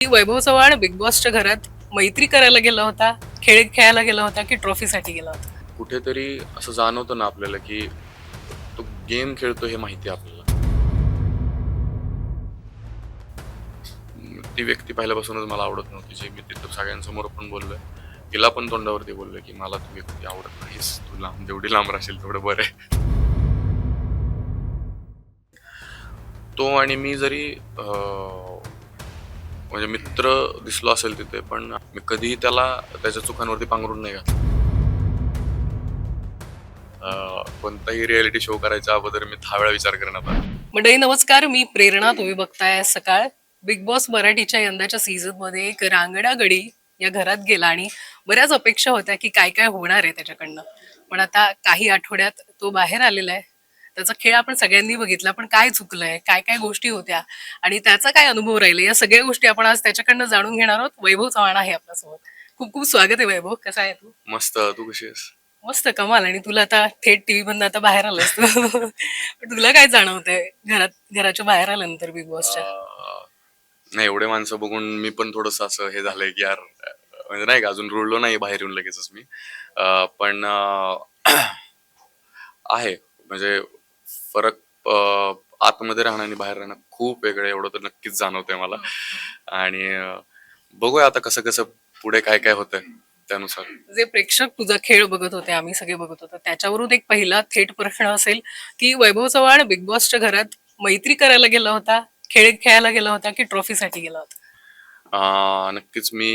की वैभव चव्हाण बिग बॉसच्या घरात मैत्री करायला गेला होता, खेळ खेळायला गेला होता की ट्रॉफीसाठी गेला होता? कुठेतरी असं जाणवतं ना आपल्याला, की तो गेम खेळतो हे माहिती आहे आपल्याला. ती व्यक्ती पहिल्यापासूनच मला आवडत नव्हती. जे मी तिथं सगळ्यांसमोर पण बोललोय. तिला पण तोंडावरती बोललोय, की "मला तू व्यक्ती आवडत नाहीस. तू लांब जेवढी लांब राहशील तेवढं बरं आहे." तो आणि मी जरी म्हणजे मित्र दिसलो असेल तिथे, पण मी कधीही त्याला त्याच्या चुकांवरती पांघरून नाही घातलं. कोणताही रिएलिटी शो करायच्या अगोदर मी 10 वेळा विचार करण्यात आला. मंडळी नमस्कार, मी प्रेरणा. तुम्ही बघताय सकाळ. बिग बॉस मराठीच्या यंदाच्या सीझन मध्ये एक रांगडा गडी या घरात गेला आणि बऱ्याच अपेक्षा होत्या की काय काय होणार आहे त्याच्याकडनं. पण आता काही आठवड्यात तो बाहेर आलेला आहे. त्याचा खेळ आपण सगळ्यांनी बघितला, पण काय चुकलंय, काय काय गोष्टी होत्या आणि त्याचा काय अनुभव राहिले, या सगळ्या गोष्टी आपण आज त्याच्याकडनं जाणून घेणार आहोत. वैभव चव्हाण आहे आपल्यासोबत. खूप खूप स्वागत आहे वैभव, कसा आहे तू? मस्त. तू कशी आहेस? मस्त, कमाल. आणि तुला आता थेट टीव्ही मधनं आता बाहेर आलास तू. पण तुला काय जाणवतंय घराच्या बाहेर आल्यानंतर बिग बॉसच्या? नाही, एवढे माणसं बघून मी पण थोडंसं असं हे झालंय, की यार म्हणजे नाही का अजून रुळलो नाही बाहेर येऊन लगेचच मी. पण आहे म्हणजे फरक आतमध्ये राहणं आणि बाहेर राहणं खूप वेगळं आहे, एवढं तर नक्कीच जाणवतंय मला. आणि बघूया आता कसं कसं पुढे काय काय होतंय त्यानुसार. जे प्रेक्षक तुझा खेळ बघत होते, आम्ही सगळे बघत होतो, त्याच्यावरून एक पहिला थेट प्रश्न असेल की वैभव चव्हाण बिग बॉसच्या घरात मैत्री करायला गेला होता, खेळ खेळायला गेला होता की ट्रॉफीसाठी गेला होता? नक्कीच मी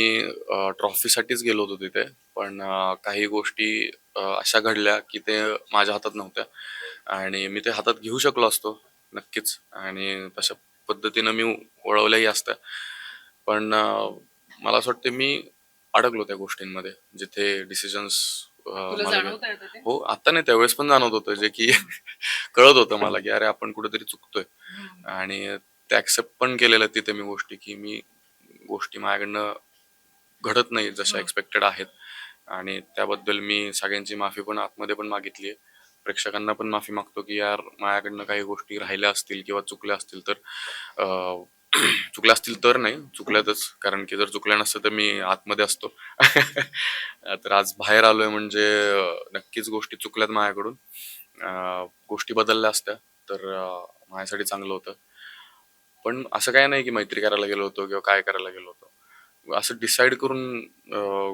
ट्रॉफीसाठीच गेलो होतो तिथे. पण काही गोष्टी अशा घडल्या की ते माझ्या हातात नव्हत्या आणि मी ते हातात घेऊ शकलो असतो नक्कीच, आणि तशा पद्धतीनं मी वळवल्याही असत्या. पण मला असं वाटतं मी अडकलो त्या गोष्टींमध्ये जिथे डिसिजन्स तुला मला घ्या. जाणवत येतं ते? हो, आता नाही, त्यावेळेस पण जाणवत होतं जे की कळत होतं मला की अरे आपण कुठेतरी चुकतोय. आणि ते ऍक्सेप्ट पण केलेलं तिथे मी गोष्टी, की मी गोष्टी माझ्याकडनं घडत नाही जशा एक्सपेक्टेड आहेत. आणि त्याबद्दल मी सगळ्यांची माफी पण आतमध्ये पण मागितली आहे. प्रेक्षकांना पण माफी मागतो की यार माझ्याकडनं काही गोष्टी राहिल्या असतील किंवा चुकल्या असतील तर अं, चुकल्या असतील तर नाही, चुकल्यातच, कारण की जर चुकल्या नसतं तर मी आतमध्ये असतो. तर आज बाहेर आलोय म्हणजे नक्कीच गोष्टी चुकल्यात माझ्याकडून. गोष्टी बदलल्या असत्या तर माझ्यासाठी चांगलं होतं. पण असं काय नाही की मैत्री करायला गेलो होतो किंवा काय करायला गेलो होतो. असं डिसाईड करून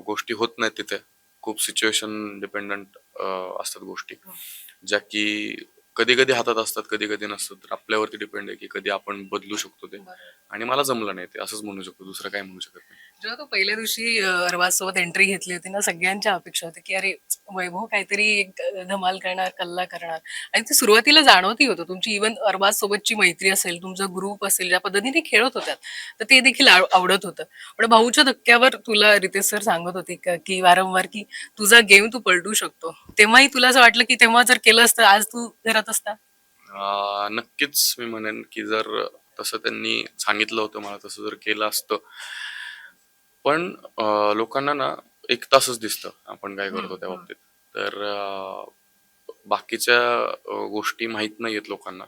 गोष्टी होत नाहीत तिथे. खूप सिच्युएशन डिपेंडंट असतात गोष्टी, ज्या की कधी कधी हातात असतात, कधी कधी नसतात. तर आपल्यावरती डिपेंड आहे की कधी आपण बदलू शकतो ते. आणि मला जमलं नाही ते, असंच म्हणू शकतो, दुसरं काय म्हणू शकत नाही. जेव्हा तू पहिल्या दिवशी अरबाज सोबत एंट्री घेतली होती ना, सगळ्यांच्या अपेक्षा होत्या की अरे वैभव काहीतरी एक धमाल करणार, कल्ला करणार. आणि ते सुरुवातीला जाणवतही होतं. तुमची इव्हन अरबाज सोबतची मैत्री असेल, तुमचा ग्रुप असेल, ज्या पद्धतीने खेळत होत्यात, तर ते देखील आवडत होतं. पण भाऊच्या धक्क्यावर तुला रितेश सर सांगत होते की वारंवार की तुझा गेम तू पलटू शकतो. तेव्हाही तुला असं वाटलं की तेव्हा जर केलं असतं, आज तू घरात असता? नक्कीच मी म्हणेन की जर तसं त्यांनी सांगितलं होतं मला, तसं जर केलं असतं. पण लोकांना ना एक तासच दिसतं आपण काय करतो त्या बाबतीत. तर बाकीच्या गोष्टी माहीत नाहीयेत लोकांना,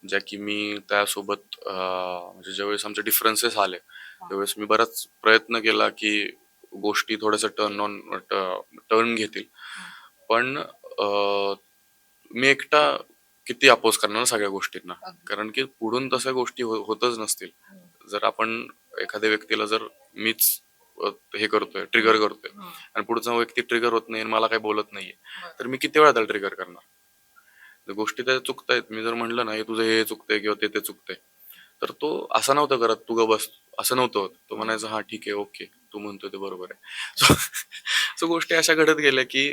ज्या की मी त्यासोबत म्हणजे ज्यावेळेस आमचे डिफरन्सेस आले त्यावेळेस मी बराच प्रयत्न केला की गोष्टी थोड्याशा टर्न घेतील. पण मी एकटा किती अपोज करणार ना सगळ्या गोष्टींना, कारण की पुढून तशा गोष्टी होतच नसतील. जर आपण एखाद्या व्यक्तीला जर मीच हे करतोय, ट्रिगर करतोय, आणि पुढचा व्यक्ती ट्रिगर होत नाही आणि मला काही बोलत नाहीये, तर मी किती वेळा त्याला ट्रिगर करणार? तर गोष्टी त्या चुकतायत. मी जर म्हणलं ना हे तुझं हे चुकतंय किंवा ते चुकतंय, तर तो असं नव्हतं करत, तू ग बस, असं नव्हतं होत. तो म्हणायचा हा ठीक आहे, ओके, तू म्हणतोय ते बरोबर आहे. सो सो गोष्टी अशा घडत गेल्या की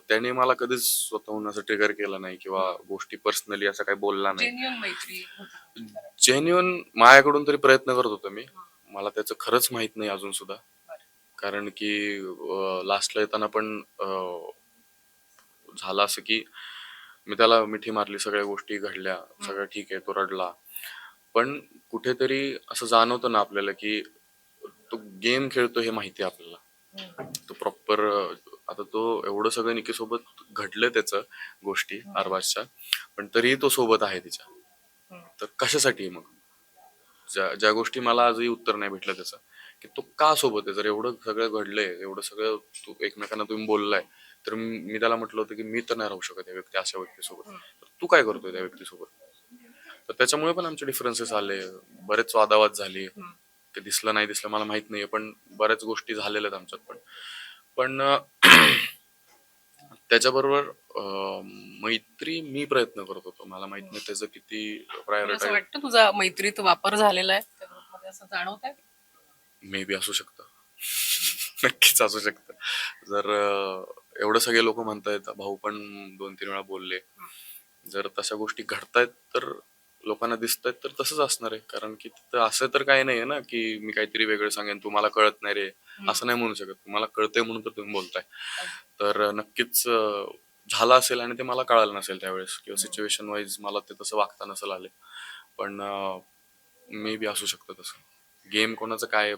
त्याने मला कधीच स्वतःहून असं ट्रिगर केलं नाही किंवा गोष्टी पर्सनली असं काही बोलला नाही. जेन्युइन मैत्री होती. जेन्युन माझ्याकडून तरी प्रयत्न करत होतो मी. मला त्याचं खरंच माहित नाही अजून सुद्धा, कारण की लास्टला येताना पण झालं असं की मी त्याला मिठी मारली, सगळ्या गोष्टी घडल्या, सगळं ठीक आहे, तो रडला. पण कुठेतरी असं जाणवतं ना आपल्याला की तो गेम खेळतो हे माहिती आहे आपल्याला. तो प्रॉपर आता तो एवढं सगळं निकीसोबत घडलं त्याचं गोष्टी आरबाजच्या, पण तरीही तो सोबत आहे तिच्या. तर कशासाठी मग? ज्या ज्या गोष्टी मला आजही उत्तर नाही भेटलं त्याचं, की तो का सोबत आहे. जर एवढं सगळं घडलंय, एवढं सगळं एकमेकांना तुम्ही बोललाय, तर मी त्याला म्हटलं होतं की मी तर नाही राहू शकत या व्यक्ती अशा व्यक्तीसोबत, तर तू काय करतोय त्या व्यक्तीसोबत. तर त्याच्यामुळे पण आमचे डिफरन्सेस आले, बरेच वादावाद झाली. ते दिसलं नाही दिसलं मला माहित नाहीये, पण बऱ्याच गोष्टी झालेल्या आहेत आमच्यात पण. पण त्याच्याबरोबर मैत्री मी प्रयत्न करत होतो. मला माहित नाही त्याचं किती तुला असं प्रायोरिटाईज. वाटतं तुझा मैत्रीत वापर झालेला आहे त्या ग्रुपमध्ये, असं जाणवत आहे? मे बी असू शकतं. नक्कीच असू शकतं. जर एवढं सगळे लोक म्हणतायत, भाऊ पण 2-3 वेळा बोलले. जर तशा गोष्टी घडतायत तर लोकांना दिसतायत तर तसंच असणार आहे. कारण की तिथं असं तर काही नाहीये ना, की मी काहीतरी वेगळं सांगेन, तुम्हाला कळत नाही रे. असं नाही म्हणू शकत. तुम्हाला कळतंय म्हणून तर तुम्ही बोलताय. तर नक्कीच झालं असेल आणि ते मला कळालं नसेल त्यावेळेस, किंवा सिच्युएशन वाईज मला ते तसं वागता नसेल आले. पण मे बी असू शकतं तसं. गेम कोणाचं काय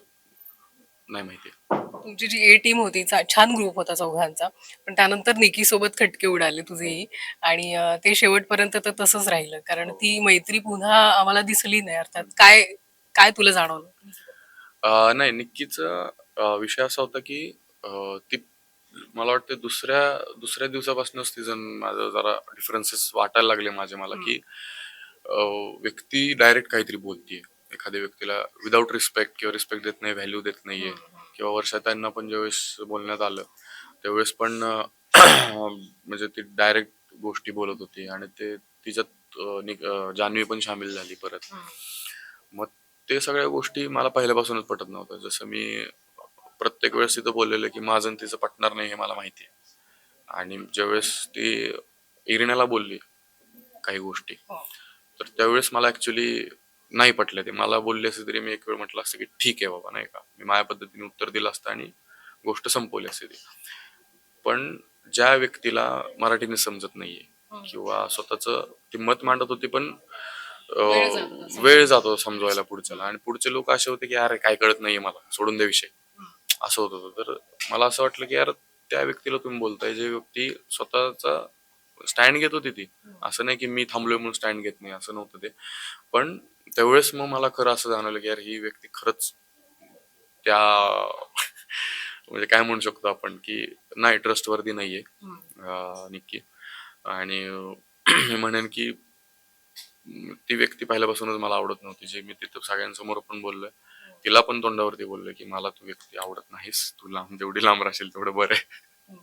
नाही माहिती. तुमची जी ए टीम होती, छान ग्रुप होता चौघांचा. पण त्यानंतर निकी सोबत खटके उडाले तुझेही. आणि ते शेवटपर्यंत तर तसंच राहिलं, कारण ती मैत्री पुन्हा आम्हाला दिसली नाही. अर्थात काय काय तुला जाणवलं? नाही, निक्कीचा विषय असा होता की ती मला वाटतं दुसऱ्या दुसऱ्या दिवसापासूनच तिचं माझं जरा डिफरन्सेस वाटायला लागले मला, की व्यक्ती डायरेक्ट काहीतरी बोलतीये एखाद्या व्यक्तीला विदाऊट रिस्पेक्ट, किंवा रिस्पेक्ट देत नाही, व्हॅल्यू देत नाहीये. किंवा वर्षाताईंना पण ज्यावेळेस बोलण्यात आलं त्यावेळेस पण म्हणजे ती डायरेक्ट गोष्टी बोलत होती, आणि ते तिच्यात जान्हवी पण सामील झाली परत. मग ते सगळ्या गोष्टी मला पहिल्यापासूनच पटत नव्हत्या. जसं मी प्रत्येक वेळेस तिथं बोललेलं की माझं आणि तिचं पटणार नाही हे मला माहिती आहे. आणि ज्यावेळेस ती इरिनाला बोलली काही गोष्टी, तर त्यावेळेस मला ऍक्च्युली नाही पटलं ते. मला बोलले असते तरी मी एक वेळ म्हटलं असतं की ठीक आहे बाबा, नाही का, मी माझ्या पद्धतीने उत्तर दिलं असतं आणि गोष्ट संपवली असते ती. पण ज्या व्यक्तीला मराठीने समजत नाहीये, किंवा स्वतःच ती मत मांडत होती, पण वेळ जातो वेळ समजायला. जातो समजवायला पुढच्याला, आणि पुढचे लोक असे होते की अरे काय कळत नाहीये मला, सोडून दे विषय, असं होत होतं. तर मला असं वाटलं की यार, त्या व्यक्तीला तुम्ही बोलताय जे व्यक्ती स्वतःचा स्टँड घेत होती ती. असं नाही की मी थांबलोय म्हणून स्टँड घेत नाही, असं नव्हतं ते. पण त्यावेळेस मग मला खरं असं जाणवलं की यार, ही व्यक्ती खरंच त्या म्हणजे काय म्हणू शकतो आपण की नाही, ट्रस्टवर्दी नाहीये निक्की. आणि मी म्हणेन की ती व्यक्ती पहिल्यापासूनच मला आवडत नव्हती, जे मी तिथं सगळ्यांसमोर पण बोललोय. तिला पण तोंडावरती बोललोय की मला तू व्यक्ती आवडत नाहीस, तू लांब जेवढी लांब राहशील तेवढं बरं आहे.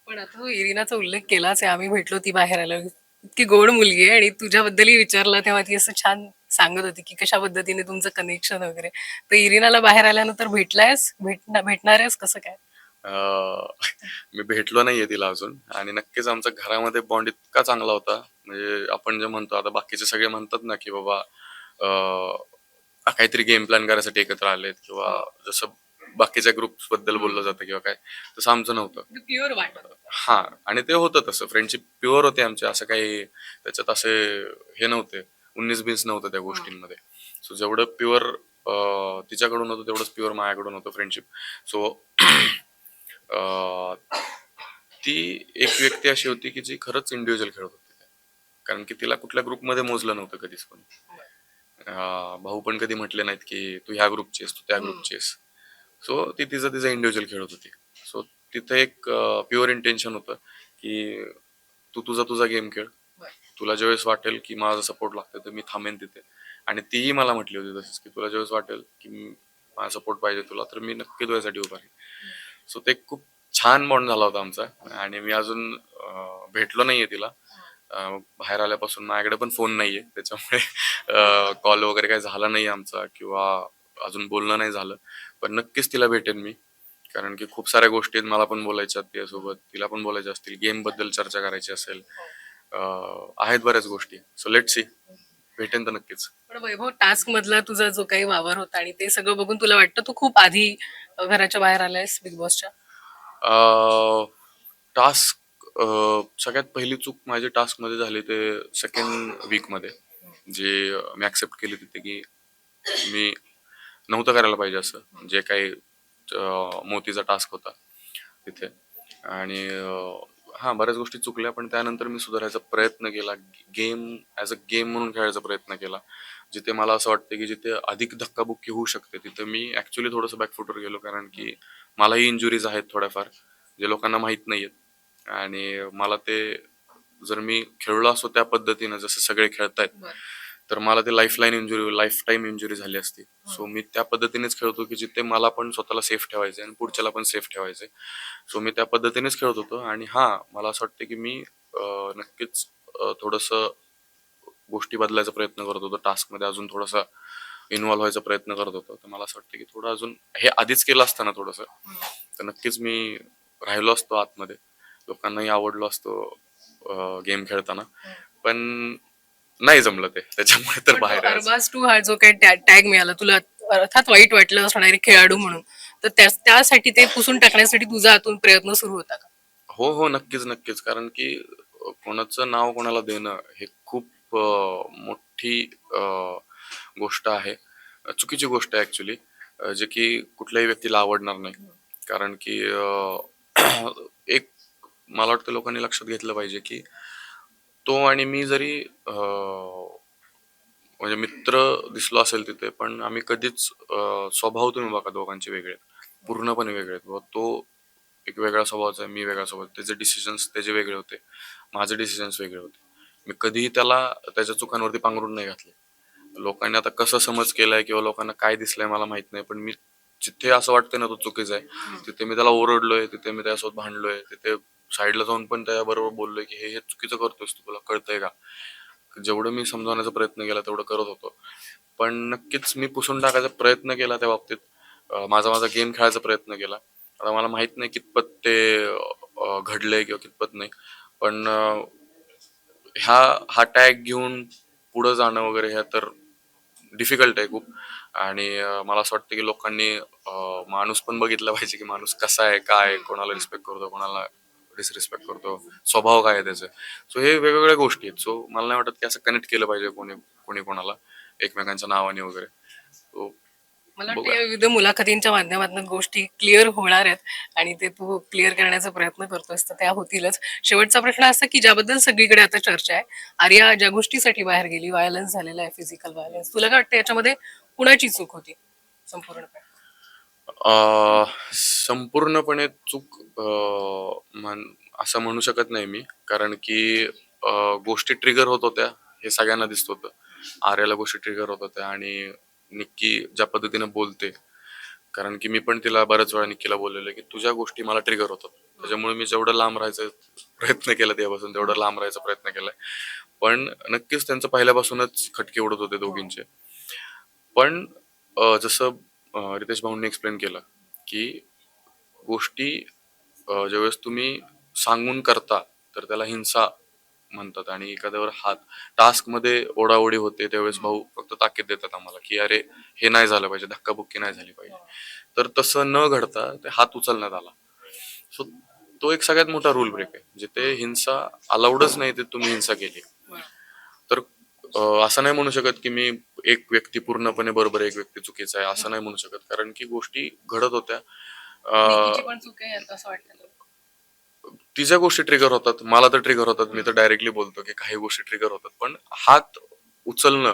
पण आता तू इरिनाचा उल्लेख केलाच आहे, आम्ही भेटलो ती बाहेर आलो, इतकी गोड मुलगी आहे. आणि तुझ्याबद्दलही विचारलं तेव्हा ती असं छान सांगत होती की कशा पद्धतीने तुमचं कनेक्शन वगैरे. तर इरिनाला बाहेर आल्यानंतर भेटणार आहेस, कसं काय? अं, मी भेटलो नाहीये तिला अजून, आणि नक्कीच आमचा घरामध्ये बॉन्ड इतका चांगला होता. म्हणजे आपण जे म्हणतो आता, बाकीचे सगळे म्हणतात ना की बाबा काहीतरी गेम प्लॅन करायसाठी एकत्र आलेत, किंवा जसं बाकीच्या ग्रुप्स बद्दल बोललं जातं किंवा काय, तसं आमचं नव्हतं. प्युअर वाटत होतं. हा, आणि ते होतं तसं. फ्रेंडशिप प्युअर होते आमचे, असं काही त्याच्यात असे हे नव्हते, 19-20 नव्हतं त्या गोष्टींमध्ये. सो जेवढं प्युअर तिच्याकडून होतं तेवढंच प्युअर माझ्याकडून होतं फ्रेंडशिप. सो ती एक व्यक्ती अशी होती की जी खरंच इंडिव्हिज्युअल खेळत होती. कारण की तिला कुठल्या ग्रुपमध्ये मोजलं नव्हतं कधीच पण. भाऊ पण कधी म्हटले नाहीत की तू ह्या ग्रुपची आहेस, तू त्या ग्रुपची आहेस. सो ती तिचं तिचं इंडिव्हिज्युअल खेळत होती. सो तिथं एक प्युअर इंटेन्शन होतं की तू तुझा तुझा गेम खेळ. तुला ज्यावेळेस वाटेल की माझा सपोर्ट लागतोय तर मी थांबेन तिथे. आणि तीही मला म्हटली होती तसंच की तुला ज्यावेळेस वाटेल की माझा सपोर्ट पाहिजे तुला, तर मी नक्की तुझ्यासाठी उभा राहीन. सो ते खूप छान बॉन्ड झाला होता आमचा. आणि मी अजून भेटलो नाहीये तिला. बाहेर आल्यापासून माझ्याकडे पण फोन नाहीये, त्याच्यामुळे कॉल वगैरे काही झाला नाही आमचा, किंवा अजून बोलणं नाही झालं. पण नक्कीच तिला भेटेन मी, कारण की खूप साऱ्या गोष्टी आहेत मला पण बोलायच्या आहेत तिच्यासोबत, तिला पण बोलायच्या असतील, गेम बद्दल चर्चा करायची असेल, आहेत बऱ्याच गोष्टी. सो लेट सी, भेटेन तर नक्कीच. पण वैभव, टास्क मधला तुझा जो काही वावर होता आणि ते सगळं बघून तुला वाटतं तू खूप आधी घराच्या बाहेर आलायस बिग बॉसच्या? टास्क सगळ्यात पहिली चूक माझी टास्क मध्ये झाली ते सेकंड वीक मध्ये, जे मी ऍक्सेप्ट केली तिथे की मी नव्हतं करायला पाहिजे असं, जे काही मोतीचा टास्क होता तिथे. आणि हा बऱ्याच गोष्टी चुकल्या, पण त्यानंतर मी सुधारायचा प्रयत्न केला. गेम ॲज अ गेम म्हणून खेळायचा प्रयत्न केला. जिथे मला असं वाटतं की जिथे अधिक धक्काबुक्की होऊ शकते तिथे मी ऍक्च्युली थोडंसं बॅकफुटवर गेलो, कारण की मलाही इंजुरीज आहेत थोड्याफार जे लोकांना माहीत नाहीयेत. आणि मला ते जर मी खेळलो असतो त्या पद्धतीनं जसं सगळे खेळतायत बरं. तर मला ते lifeline injury life time injury झाली असती. सो मी त्या पद्धतीनेच खेळतो की जिथे मला पण स्वतःला सेफ ठेवायचं आणि पुढच्याला पण सेफ ठेवायचं. सो मी त्या पद्धतीनेच खेळत होतो. आणि हा मला असं वाटतं की मी नक्कीच थोडंसं गोष्टी बदलायचा प्रयत्न करत होतो, टास्कमध्ये अजून थोडासा इन्व्हॉल्व्ह व्हायचा प्रयत्न करत होतो. तर मला असं वाटतं की थोडं अजून हे आधीच केलं असतं ना थोडंसं, तर नक्कीच मी राहिलो असतो आतमध्ये, लोकांनाही आवडलो असतो गेम खेळताना. पण नाही जमलं ते, त्याच्यामुळे तर पण तो बाहेर आहे आज. अरबाज टू हा जो काही टॅग मिळाला तुला, अर्थात वाईट वाटलं असणार एक खेळाडू म्हणून, तर त्यासाठी ते पुसून टाकण्यासाठी तुझा आतून प्रयत्न सुरू होता का? हो हो, नक्कीच नक्कीच. कारण की कोणाचं नाव कोणाला देणं हे खूप मोठी गोष्ट आहे, चुकीची गोष्ट आहे ऍक्च्युली, जे की कुठल्याही व्यक्तीला आवडणार नाही. कारण की एक मला वाटतं लोकांनी लक्षात घेतलं पाहिजे की तो आणि मी जरी म्हणजे मित्र दिसलो असेल तिथे, पण आम्ही कधीच स्वभाव तुम्ही बघा दोघांचे वेगळे आहेत, पूर्णपणे वेगळे आहेत. बुवा तो एक वेगळा स्वभावाचा आहे, मी वेगळा स्वभाव. त्याचे डिसिजन्स त्याचे वेगळे होते, माझे डिसिजन्स वेगळे होते. मी कधीही त्याला त्याच्या चुकांवरती पांघरून नाही घातले. लोकांनी आता कसं समज केलाय किंवा लोकांना काय दिसलंय मला माहित नाही, पण मी जिथे असं वाटतंय ना तो चुकीचा आहे तिथे मी त्याला ओरडलोय, तिथे मी त्याच्यासोबत भांडलोय, तिथे साईडला जाऊन पण त्याबरोबर बोललोय की हे हे चुकीचं करतोयस तू, तुला कळतंय का. जेवढं मी समजावण्याचा प्रयत्न केला तेवढं करत होतो. पण नक्कीच मी पुसून टाकायचा प्रयत्न केला त्या बाबतीत. माझा माझा गेम खेळायचा प्रयत्न केला. आता मला माहित नाही कितपत ते घडलंय किंवा कितपत नाही. पण हा टॅग घेऊन पुढे जाणं वगैरे हे तर डिफिकल्ट आहे खूप. आणि मला असं वाटतं की लोकांनी माणूस पण बघितला पाहिजे की माणूस कसा आहे, काय आहे, कोणाला रिस्पेक्ट करतो, कोणाला डिसरिस्पेक्ट करतो, स्वभाव काय आहे त्याचे. सो हे वेगवेगळ्या गोष्टी आहेत. सो मला नाही वाटत की असं कनेक्ट केलं पाहिजे कोणी कोणी कोणाला एकमेकांच्या नावाने वगैरे. सो मला वाटतं बघूया. या विविध मुलाखतींच्या माध्यमातून गोष्टी क्लिअर होणार आहेत आणि ते तू क्लिअर करण्याचा प्रयत्न करतोयस तर त्या होतीलच. शेवटचा प्रश्न असा की ज्याबद्दल सगळीकडे आता चर्चा आहे, आर्या ज्या गोष्टीसाठी बाहेर गेली, व्हायलन्स झालेला आहे, फिजिकल व्हायलन्स, तुला काय वाटतं याच्यामध्ये कुणाची चूक होती संपूर्णपणे? संपूर्णपणे चूक असं म्हणू शकत नाही मी, कारण की गोष्टी ट्रिगर होत होत्या हे सगळ्यांना दिसत होतं. आर्याला गोष्टी ट्रिगर होत होत्या आणि निक्की ज्या पद्धतीने बोलते, कारण की मी पण तिला बऱ्याच वेळा निक्कीला बोललेलो की तुझ्या गोष्टी मला ट्रिगर होतात, त्याच्यामुळे मी जेवढं लांब राहायचा प्रयत्न केला तेव्हापासून तेवढं लांब राहायचा प्रयत्न केलाय. पण नक्कीच त्यांचं पहिल्यापासूनच खटके उडत होते दोघींचे. पण जसं रितेश भाऊंनी एक्सप्लेन केलं की गोष्टी ज्यावेळेस तुम्ही सांगून करता तर त्याला हिंसा म्हणतात. आणि एखाद्यावर हात टास्क मध्ये ओढाओढी होते त्यावेळेस भाऊ फक्त ताकीद देतात आम्हाला की अरे हे नाही झालं पाहिजे, धक्काबुक्की नाही झाली पाहिजे. तर तसं न घडता ते हात उचलण्यात आला. सो तो एक सगळ्यात मोठा रूल ब्रेक आहे, जिथे हिंसा अलाउडच नाही ते तुम्ही हिंसा केली. तर असं नाही म्हणू शकत की मी एक व्यक्ती पूर्णपणे बरोबर आहे, एक व्यक्ती चुकीचा आहे, असं नाही म्हणू शकत. कारण की गोष्टी घडत होत्या. निकीची पण चूक आहे यात असं वाटतं तुला? तिच्या गोष्टी ट्रिगर होतात, मला तर ट्रिगर होतात. मी तर डायरेक्टली बोलतो की काही गोष्टी ट्रिगर होतात, पण हात उचलणं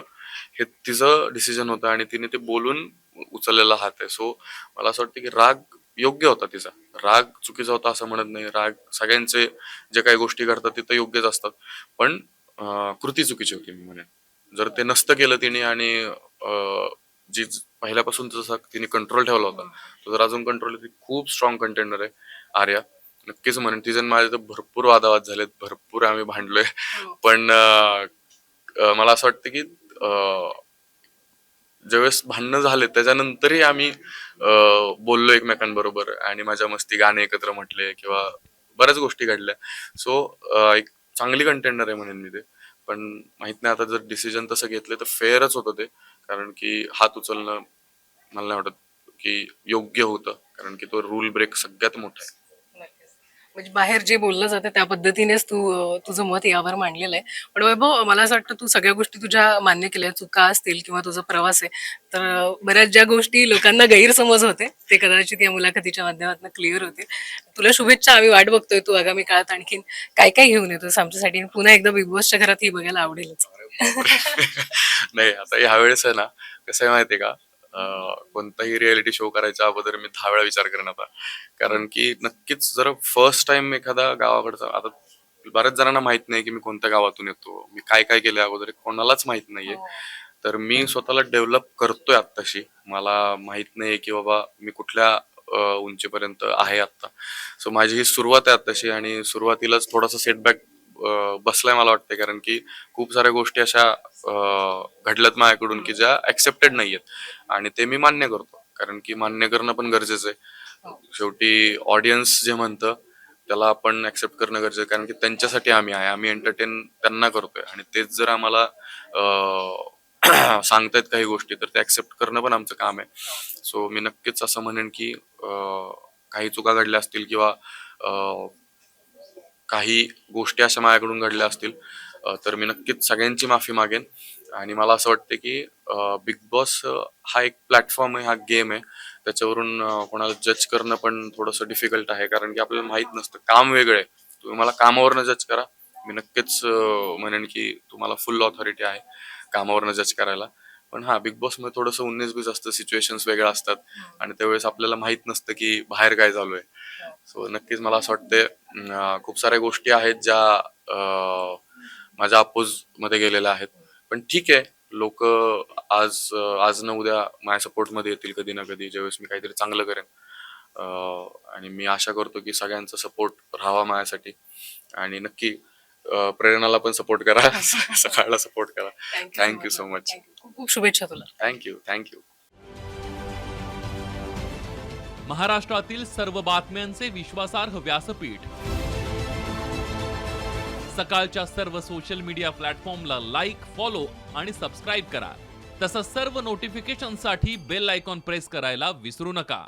हे तिचं डिसिजन होतं आणि तिने ते बोलून उचललेला हात आहे. सो मला असं वाटतं की राग योग्य होता तिचा. राग चुकीचा होता असं म्हणत नाही. राग सगळ्यांचे जे काही गोष्टी करतात तिथं योग्यच असतात, पण कृती चुकीची होती मी म्हणेन. जर ते नसतं केलं तिने आणि जी पहिल्यापासून जसा तिने कंट्रोल ठेवला होता तो जर अजून कंट्रोल, ती खूप स्ट्रॉंग कंटेंडर आहे आर्या. नक्कीच म्हणेन. तिचे आणि माझे तर भरपूर वादावाद झालेत, भरपूर आम्ही भांडलोय. पण मला असं वाटतं की ज्यावेळेस भांडणं झाले त्याच्यानंतरही आम्ही बोललो एकमेकांबरोबर आणि माझ्या मस्ती गाणे एकत्र म्हटले किंवा बऱ्याच गोष्टी घडल्या. सो एक चांगली कंटेंडर आहे म्हणेन मी ते. पण माहित नाही आता जर डिसिजन तसं घेतलं तर फेअरच होतं ते, कारण की हात उचलणं मला नाही वाटत की योग्य होतं, कारण की तो रूल ब्रेक सगळ्यात मोठा आहे. नक्कीच. म्हणजे बाहेर जे बोललं जातं त्या पद्धतीनेच तू तुझं मत यावर मांडलेलं आहे. पण वैभव, मला असं वाटतं तू सगळ्या गोष्टी तुझ्या मान्य केल्या, चुका असतील किंवा तुझा प्रवास आहे, तर बऱ्याच ज्या गोष्टी लोकांना गैरसमज होते ते कदाचित या मुलाखतीच्या माध्यमातून क्लिअर होतील. तुला शुभेच्छा. आम्ही वाट बघतोय तू आगामी काळात आणखीन काय काय घेऊन येतोस आमच्यासाठी, आणि पुन्हा एकदा बिग बॉसच्या घरात ही बघायला आवडेलच. नाही, आता ह्या वेळेस आहे ना, कसं आहे माहितीये का, कोणताही रियालिटी शो करायच्या अगोदर मी 10 वेळा विचार करेन आता. कारण की नक्कीच जर फर्स्ट टाइम एखादा गावाकडचा, आता बऱ्याच जणांना माहित नाही की मी कोणत्या गावातून येतो, मी काय काय केलंय अगोदर, कोणालाच माहित नाहीये. तर मी स्वतःला डेव्हलप करतोय आत्ताशी. मला माहित नाही की बाबा मी कुठल्या उंचीपर्यंत आहे आता. सो माझी ही सुरुवात आहे आत्ताशी, आणि सुरुवातीलाच थोडासा सेटबॅक बसलाय मला वाटतंय, कारण की खूप साऱ्या गोष्टी अशा घडल्यात माझ्याकडून की ज्या ऍक्सेप्टेड नाहीयेत, आणि ते मी मान्य करतो, कारण की मान्य करणं पण गरजेचं आहे. शेवटी ऑडियन्स जे म्हणतं त्याला आपण ऍक्सेप्ट करणं गरजेचं आहे, कारण की त्यांच्यासाठी आम्ही आहे, आम्ही एंटरटेन त्यांना करतोय, आणि तेच जर आम्हाला सांगतायत काही गोष्टी, तर ते ऍक्सेप्ट करणं पण आमचं काम आहे. सो मी नक्कीच असं म्हणेन की काही चुका घडल्या असतील, किंवा काही गोष्टी अशा माझ्याकडून घडल्या असतील, तर मी नक्कीच सगळ्यांची माफी मागेन. आणि मला असं वाटतं की बिग बॉस हा एक प्लॅटफॉर्म आहे, हा गेम आहे. त्याच्यावरून कोणाला जज करणं पण थोडंसं डिफिकल्ट आहे, कारण की आपल्याला माहित नसतं. काम वेगळं आहे. तुम्ही मला कामावरनं जज करा, मी नक्कीच म्हणेन की तुम्हाला फुल ऑथॉरिटी आहे कामावरनं जज करायला. पण हा, बिग बॉस मध्ये थोडंसं 19-20 असतं, सिच्युएशन्स वेगळ्या असतात, आणि त्यावेळेस आपल्याला माहित नसतं की बाहेर काय चालू आहे. सो नक्कीच मला असं वाटतंय खूप साऱ्या गोष्टी आहेत ज्या माझ्या अपोज मध्ये गेलेल्या आहेत. पण ठीक आहे, लोक आज आज न उद्या माझ्या सपोर्ट मध्ये येतील कधी ना कधी, ज्यावेळेस मी काहीतरी चांगलं करेन. आणि मी आशा करतो की सगळ्यांचा सपोर्ट राहावा माझ्यासाठी, आणि नक्की प्रेरणाला पण सपोर्ट करा, सकाळला सपोर्ट करा. Thank you so much. खूप खूप शुभेच्छा तुला. थँक्यू. महाराष्ट्रातील सर्व बातम्यांचे विश्वासार्ह व्यासपीठ, सकाळच्या सर्व सोशल मीडिया प्लॅटफॉर्मला लाईक, फॉलो आणि सबस्क्राईब करा. तसंच सर्व नोटिफिकेशनसाठी बेल आयकॉन प्रेस करायला विसरू नका.